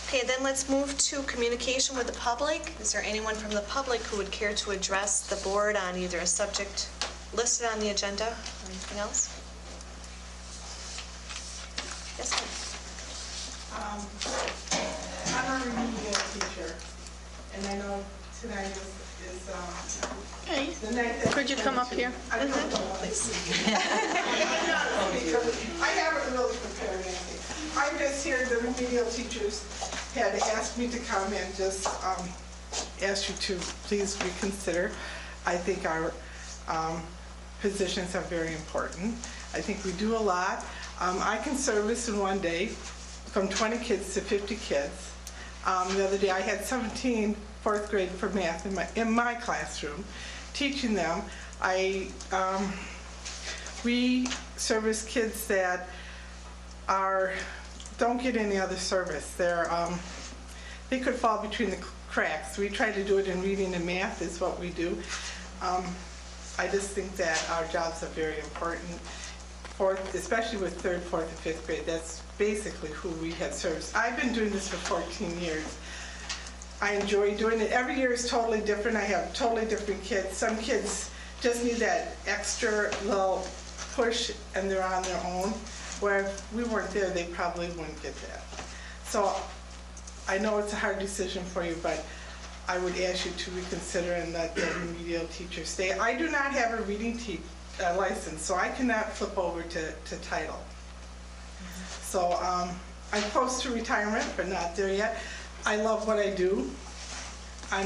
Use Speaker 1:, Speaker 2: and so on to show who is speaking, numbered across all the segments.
Speaker 1: Okay, then let's move to communication with the public. Is there anyone from the public who would care to address the board on either a subject listed on the agenda or anything else? Yes, ma'am.
Speaker 2: I'm a remedial teacher, and I know tonight is the night that...
Speaker 3: Could you come up here?
Speaker 2: I don't know, please. I haven't really prepared anything. I'm just here, the remedial teachers had asked me to come and just ask you to please reconsider. I think our positions are very important. I think we do a lot. I can service in one day from 20 kids to 50 kids. The other day I had 17 fourth grade for math in my classroom, teaching them. We service kids that don't get any other service. They could fall between the cracks. We try to do it in reading and math is what we do. I just think that our jobs are very important, especially with third, fourth, and fifth grade. That's basically who we have served. I've been doing this for 14 years. I enjoy doing it. Every year is totally different. I have totally different kids. Some kids just need that extra little push and they're on their own. Where if we weren't there, they probably wouldn't get that. So I know it's a hard decision for you, but I would ask you to reconsider and let the remedial teacher stay. I do not have a reading license, so I cannot flip over to title. So I'm close to retirement, but not there yet. I love what I do. I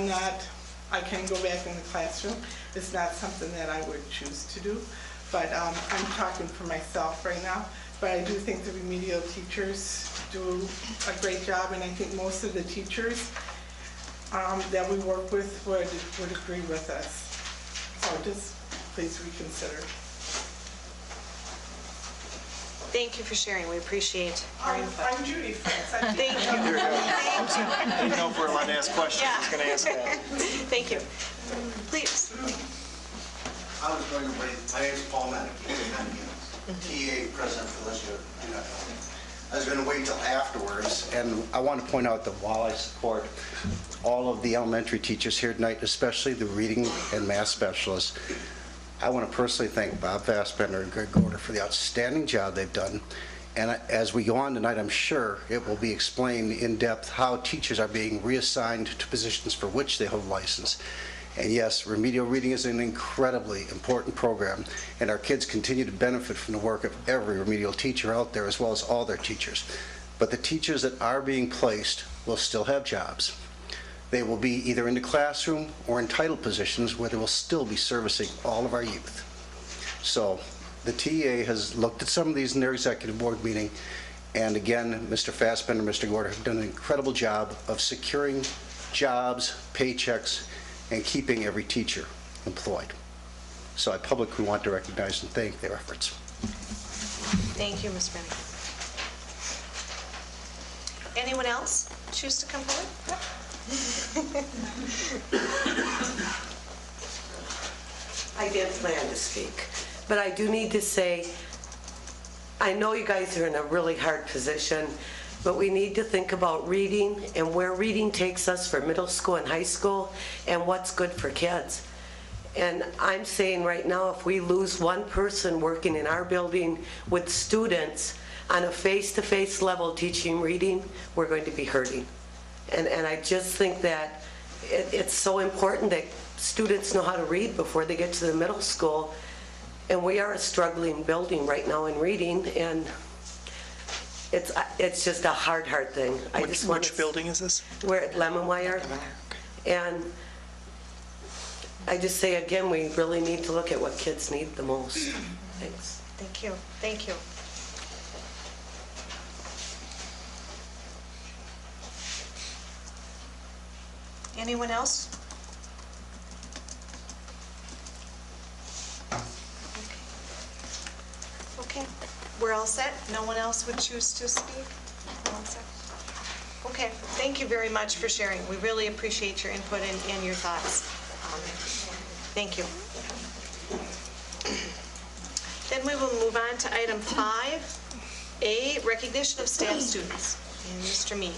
Speaker 2: can go back in the classroom. It's not something that I would choose to do, but I'm talking for myself right now. But I do think the remedial teachers do a great job, and I think most of the teachers that we work with would agree with us. So just please reconsider.
Speaker 1: Thank you for sharing. We appreciate your input.
Speaker 2: I'm Judy Fritz.
Speaker 1: Thank you.
Speaker 4: I didn't know if we're allowed to ask questions. I was going to ask that.
Speaker 1: Thank you. Please.
Speaker 5: I was going to wait. My name is Paul Manick, TA president for this year. I was going to wait till afterwards, and I want to point out that while I support all of the elementary teachers here tonight, especially the reading and math specialists, I want to personally thank Bob Fassbender and Greg Gorder for the outstanding job they've done. And as we go on tonight, I'm sure it will be explained in depth how teachers are being reassigned to positions for which they hold license. And yes, remedial reading is an incredibly important program, and our kids continue to benefit from the work of every remedial teacher out there, as well as all their teachers. But the teachers that are being placed will still have jobs. They will be either in the classroom or in title positions where they will still be servicing all of our youth. So the TA has looked at some of these in their executive board meeting, and again, Mr. Fassbender and Mr. Gorder have done an incredible job of securing jobs, paychecks, and keeping every teacher employed. So I publicly want to recognize and thank their efforts.
Speaker 1: Thank you, Ms. Rennie. Anyone else choose to come forward?
Speaker 6: I didn't plan to speak, but I do need to say, I know you guys are in a really hard position, but we need to think about reading and where reading takes us for middle school and high school and what's good for kids. And I'm saying right now, if we lose one person working in our building with students on a face-to-face level teaching reading, we're going to be hurting. And I just think that it's so important that students know how to read before they get to the middle school. And we are a struggling building right now in reading, and it's just a hard thing.
Speaker 4: Which building is this?
Speaker 6: We're at Lemon Wire. And I just say again, we really need to look at what kids need the most. Thanks.
Speaker 1: Thank you. Thank you. Anyone else? Okay. We're all set? No one else would choose to speak? We're all set? Okay. Thank you very much for sharing. We really appreciate your input and your thoughts. Thank you. Then we will move on to item 5A, recognition of staff students. And Mr. Mee.